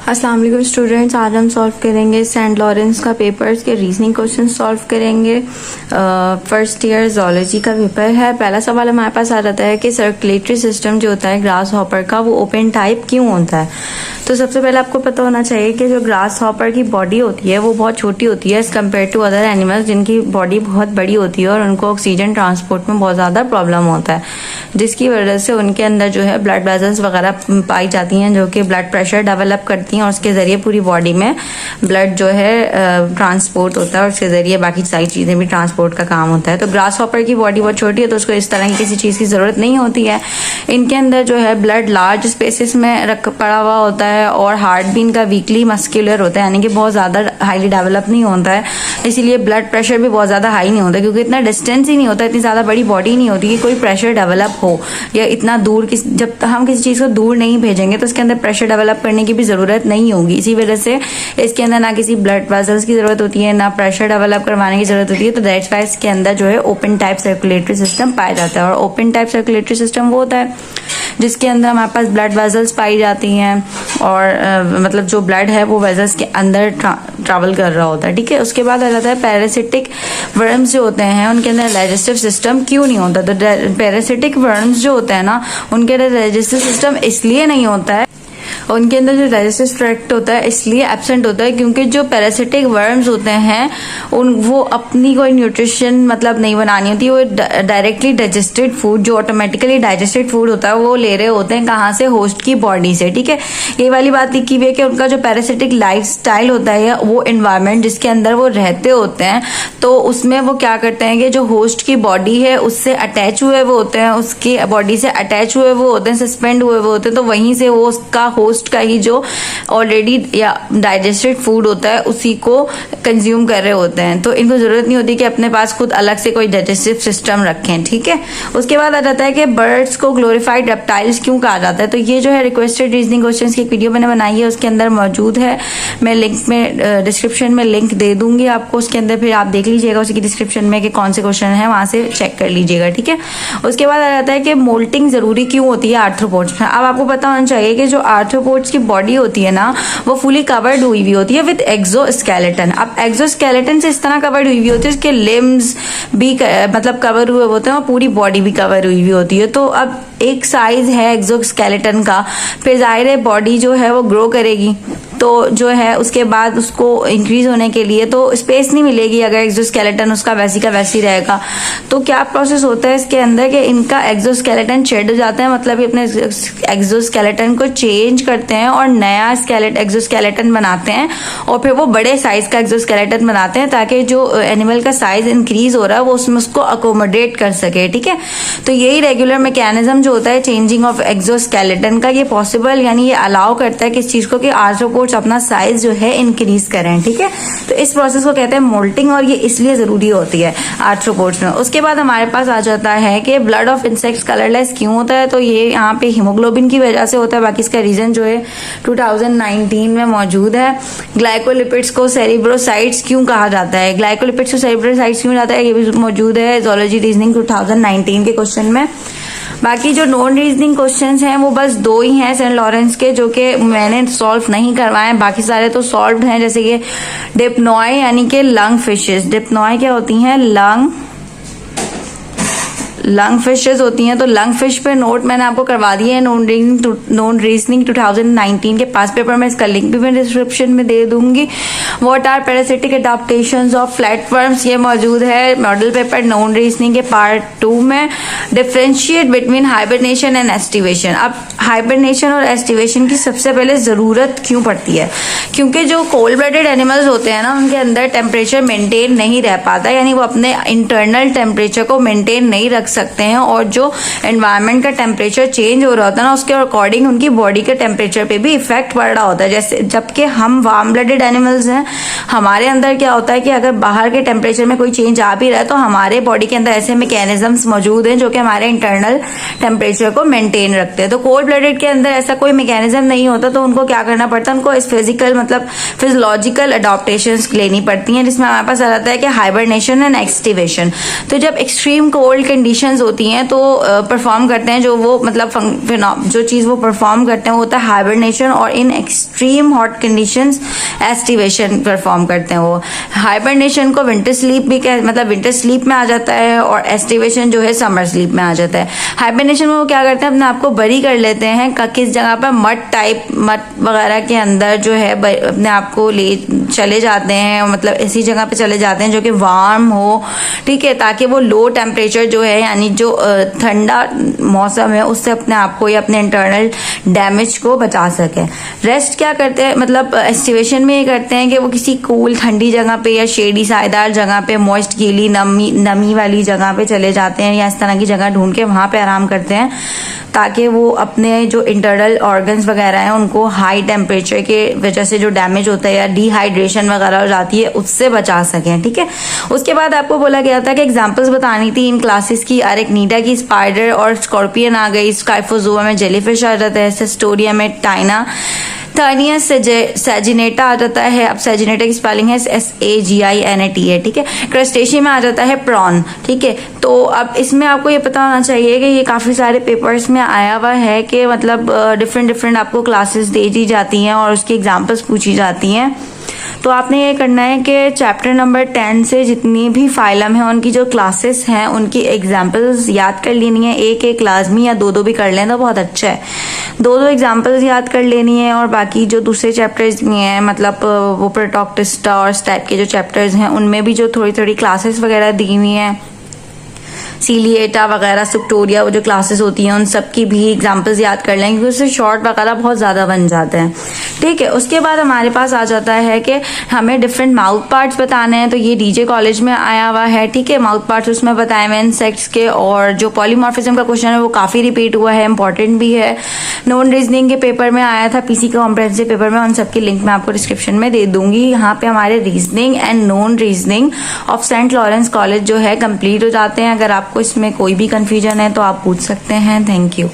अस्सलाम वालेकुम स्टूडेंट्स, आज हम सॉल्व करेंगे सेंट लॉरेंस का पेपर्स के रीजनिंग क्वेश्चन सॉल्व करेंगे। फर्स्ट ईयर जोलॉजी का पेपर है। पहला सवाल हमारे पास आ जाता है कि सर्कुलेटरी सिस्टम जो होता है ग्रास हॉपर का वो ओपन टाइप क्यों होता है। तो सबसे पहले आपको पता होना चाहिए कि जो ग्रास हॉपर की बॉडी होती है वो बहुत छोटी होती है as compared to other animals जिनकी बॉडी बहुत बड़ी होती है और उनको ऑक्सीजन ट्रांसपोर्ट में बहुत ज़्यादा प्रॉब्लम होता है, जिसकी वजह से उनके अंदर जो है ब्लड वेजल्स वगैरह पाई जाती हैं जो कि ब्लड प्रेशर डेवलप करती हैं और उसके ज़रिए पूरी बॉडी में ब्लड जो है ट्रांसपोर्ट होता है और उसके ज़रिए बाकी सारी चीज़ें भी ट्रांसपोर्ट का काम होता है। तो ग्रास हॉपर की बॉडी बहुत छोटी है तो उसको इस तरह की किसी चीज़ की ज़रूरत नहीं होती है। इनके अंदर जो है ब्लड लार्ज स्पेसिस में रख पड़ा हुआ होता है और हार्ट भी इनका वीकली मस्कुलर होता है, यानी कि बहुत ज़्यादा हाईली डेवलप नहीं होता है, इसीलिए ब्लड प्रेशर भी बहुत ज़्यादा हाई नहीं होता क्योंकि इतना डिस्टेंस ही नहीं होता, इतनी ज़्यादा बड़ी बॉडी नहीं होती कि कोई प्रेशर डेवलप हो या इतना दूर जब हम किसी चीज़ को दूर नहीं भेजेंगे तो उसके अंदर प्रेशर डेवलप करने की भी ज़रूरत नहीं होगी। इसी वजह से इसके अंदर ना किसी ब्लड वेसल्स की ज़रूरत होती है ना प्रेशर डेवलप करवाने की ज़रूरत होती है। तो दैट्स वाई इसके अंदर जो है ओपन टाइप सर्कुलेटरी सिस्टम पाया जाता है। और ओपन टाइप सर्कुलेटरी सिस्टम वो होता है जिसके अंदर हमारे पास ब्लड वेसल्स पाई जाती हैं और मतलब जो ब्लड है वो वेसल्स के अंदर ट्रैवल कर रहा होता है। ठीक है, उसके बाद आ जाता है पैरासिटिक वर्म्स जो होते हैं उनके अंदर डाइजेस्टिव सिस्टम क्यों नहीं होता। तो पैरासिटिक वर्म्स जो होते हैं ना उनके अंदर डाइजेस्टिव सिस्टम इसलिए नहीं होता है, उनके अंदर जो डाइजेस्टिव ट्रैक्ट होता है इसलिए एब्सेंट होता है क्योंकि जो पैरासिटिक वर्म्स होते हैं वो अपनी कोई न्यूट्रिशन मतलब नहीं बनानी होती, वो डायरेक्टली डाइजेस्टेड फूड जो ऑटोमेटिकली डाइजेस्टेड फूड होता है वो ले रहे होते हैं कहाँ से, होस्ट की बॉडी से। ठीक है, ये वाली बात लिखी हुई है कि उनका जो पैरासिटिक लाइफ स्टाइल होता है या वो एनवायरमेंट जिसके अंदर वो रहते होते हैं तो उसमें वो क्या करते हैं कि जो होस्ट की बॉडी है उससे अटैच हुए वो होते हैं, उसकी बॉडी से अटैच हुए वो होते हैं, सस्पेंड हुए वो होते हैं, तो वहीं से वो उसका होस्ट का ही जो ऑलरेडी या डाइजेस्टेड फूड होता है उसी को कंज्यूम कर रहे होते हैं। तो इनको जरूरत नहीं होती कि अपने पास खुद अलग से कोई डाइजेस्टिव सिस्टम रखें। ठीक है, उसके बाद आ जाता है कि बर्ड्स को ग्लोरीफाइड रेप्टाइल्स क्यों कहा जाता है। तो ये जो है रिक्वेस्टेड रीजनिंग क्वेश्चंस की एक वीडियो मैंने बनाई है, उसके अंदर मौजूद है, मैं लिंक में डिस्क्रिप्शन में लिंक दे दूंगी आपको, उसके अंदर फिर आप देख लीजिएगा उसकी डिस्क्रिप्शन में कि कौन से क्वेश्चन है, वहां से चेक कर लीजिएगा। ठीक है, उसके बाद आ जाता है कि मोल्टिंग जरूरी क्यों होती है आर्थ्रोपोड्स में। अब आपको पता होना चाहिए कि जो आर्थ्रोपोड्स की बॉडी होती है ना वो फुली कवर्ड हुई होती है विद एक्सोस्केलेटन। अब एक्सोस्केलेटन से इस तरह कवर्ड हुई होती है, उसके लिम्स भी मतलब कवर हुए होते हैं और पूरी बॉडी भी कवर हुई होती है। तो अब एक साइज है एक्सोस्केलेटन का, फिर जाहिर है बॉडी जो है वो ग्रो करेगी तो जो है उसके बाद उसको इंक्रीज होने के लिए तो स्पेस नहीं मिलेगी अगर एक्सोस्केलेटन उसका वैसी का वैसी रहेगा। तो क्या प्रोसेस होता है इसके अंदर कि इनका एक्सोस्केलेटन शेड हो जाता है, मतलब ये अपने एक्सोस्केलेटन को चेंज करते हैं और नया एक्सोस्केलेटन बनाते हैं और फिर वो बड़े साइज का एक्सोस्केलेटन बनाते हैं ताकि जो एनिमल का साइज इंक्रीज हो रहा है वो उसमें उसको अकोमोडेट कर सके। ठीक है, तो यही रेगुलर मैकेनिज्म जो होता है चेंजिंग ऑफ एक्सोस्केलेटन का, ये पॉसिबल यानी ये अलाउ करता है किस चीज को कि आर्थ्रोपोड्स अपना साइज जो है इंक्रीज करें। ठीक है, तो इस प्रोसेस को कहते हैं मोल्टिंग और ये इसलिए जरूरी होती है आर्थ्रोपोड्स में। उसके बाद हमारे पास आ जाता है कि ब्लड ऑफ इंसेक्ट्स कलरलेस क्यों होता है। तो ये यहाँ पे हीमोग्लोबिन की वजह से होता है, बाकी इसका रीजन जो है 2019 में मौजूद है। ग्लाइकोलिपिड्स को सेरिब्रोसाइट्स क्यों कहा जाता है, ग्लाइकोलिपिड्स को सेरिब्रोसाइट्स क्यों जाता है, ये भी मौजूद है जोलॉजी रीजनिंग 2019 के क्वेश्चन में। बाकी जो नॉन रीजनिंग क्वेश्चंस हैं वो बस 2 ही हैं सेंट लॉरेंस के जो कि मैंने सॉल्व नहीं करवाए, बाकी सारे तो सॉल्व्ड हैं। जैसे कि डिप्नॉय यानी कि लंग फिशेस, डिप्नॉय क्या होती हैं, लंग फिशेस होती हैं। तो लंग फिश पे नोट मैंने आपको करवा दिए हैं नॉन रीजनिंग 2019 के पास पेपर में, इसका लिंक भी मैं डिस्क्रिप्शन में दे दूंगी। What are parasitic adaptations of flatworms, ये मौजूद है मॉडल पेपर नॉन रीजनिंग के पार्ट 2 में। Differentiate between hibernation and aestivation. अब हाइबरनेशन और एस्टिवेशन की सबसे पहले जरूरत क्यों पड़ती है, क्योंकि जो कोल्ड ब्लडेड एनिमल्स होते हैं ना उनके अंदर टेम्परेचर मेंटेन नहीं रह पाता, यानी वो अपने इंटरनल टेम्परेचर को मेंटेन नहीं रख सकते हैं और जो एनवायरनमेंट का टेम्परेचर चेंज हो रहा होता है ना उसके अकॉर्डिंग उनकी बॉडी के टेम्परेचर पे भी इफेक्ट पड़ रहा होता है। जैसे जबकि हम वार्म ब्लडेड एनिमल्स हैं, हमारे अंदर क्या होता है कि अगर बाहर के टेम्परेचर में कोई चेंज आ भी रहा है तो हमारे बॉडी के अंदर ऐसे मैकेनिज्म्स मौजूद हैं जो कि हमारे इंटरनल टेम्परेचर को मेंटेन रखते हैं। तो कोल्ड ब्लडेड के अंदर ऐसा कोई मैकेनिज्म नहीं होता, तो उनको क्या करना पड़ता है, उनको इस फिजिकल मतलब फिजियोलॉजिकल अडॉप्टेशंस लेनी पड़ती हैं, जिसमें हमारे पास आ जाता है कि हाइबरनेशन एंड एक्टिवेशन। तो जब एक्सट्रीम कोल्ड कंडीशन कंडीशंस होती हैं तो परफॉर्म करते हैं, जो वो मतलब जो चीज़ वो परफॉर्म करते हैं वो होता है हाइबरनेशन, और in extreme hot conditions aestivation perform करते हैं। वो हाइबरनेशन को विंटर स्लीप भी मतलब विंटर स्लीप में आ जाता है, और एस्टिवेशन जो है समर स्लीप में आ जाता है। हाइबरनेशन में वो क्या करते हैं, अपने आप को बरी कर लेते हैं किस जगह पर मड वगैरह के अंदर जो है अपने आप को ले चले जाते हैं, मतलब ऐसी जगह पे चले जाते हैं जो कि वार्म हो, ठीक है, ताकि वो लो टेम्परेचर जो है यानी जो ठंडा मौसम है उससे अपने आप को या अपने इंटरनल डैमेज को बचा सके। रेस्ट क्या करते हैं, मतलब एस्टिवेशन में ये करते हैं कि वो किसी कूल ठंडी जगह पे या शेडी सायदार जगह पे, मॉइस्ट गीली नमी वाली जगह पे चले जाते हैं, या इस तरह की जगह ढूंढ के वहां पे आराम करते हैं, ताकि वो अपने जो इंटरनल ऑर्गन्स वगैरह हैं उनको हाई टेम्परेचर के वजह से जो डैमेज होता है या डिहाइड्रेशन वगैरह हो जाती है उससे बचा सकें, ठीक है। उसके बाद आपको बोला गया था कि एग्जांपल्स बतानी थी इन क्लासेस की। अरेक्नीडा की स्पाइडर और स्कॉर्पियन आ गई, स्काइफोजोआ में जेलीफिश आ जाता है, सेस्टोरिया में टाइना, थर्निया सेजिनेटा आ जाता है। अब सेजिनेटा की स्पेलिंग है SAGINATA है, ठीक है। क्रस्टेशिया में आ जाता है प्रॉन, ठीक है। तो अब इसमें आपको ये पता होना चाहिए कि ये काफ़ी सारे पेपर्स में आया हुआ है कि मतलब डिफरेंट आपको क्लासेस दे दी जाती हैं और उसकी एग्जांपल्स पूछी जाती हैं। तो आपने ये करना है कि चैप्टर नंबर 10 से जितनी भी फाइलम है उनकी जो क्लासेस हैं उनकी एग्जांपल्स याद कर लेनी है। एक क्लास में या दो भी कर लें तो बहुत अच्छा है। दो एग्जांपल्स याद कर लेनी है, और बाकी जो दूसरे चैप्टर्स भी हैं मतलब वो प्रोटॉक्टिस्टा और इस टाइप के जो चैप्टर्स हैं उनमें भी जो थोड़ी क्लासेस वगैरह दी हुई हैं, सीलिएटा वगैरह, सुक्टोरिया, वो जो क्लासेस होती हैं उन सब की भी एग्जांपल्स याद कर लें, क्योंकि उससे शॉर्ट वगैरह बहुत ज़्यादा बन जाते हैं, ठीक है। उसके बाद हमारे पास आ जाता है कि हमें डिफरेंट माउथ पार्ट्स बताने हैं, तो ये डीजे कॉलेज में आया हुआ है, ठीक है। माउथ पार्ट्स उसमें बताए हुए इंसेक्ट्स के, और जो पॉलीमॉर्फिज्म का क्वेश्चन है वो काफ़ी रिपीट हुआ है, इंपॉर्टेंट भी है। नॉन रीजनिंग के पेपर में आया था, पीसी के कॉम्प्रिहेंसिव पेपर में, उन सबकी लिंक मैं आपको डिस्क्रिप्शन में दे दूंगी। यहाँ पे हमारे reasoning and non reasoning of Saint Lawrence College जो है कंप्लीट हो जाते हैं। अगर आपको इसमें कोई भी कंफ्यूजन है तो आप पूछ सकते हैं। Thank you.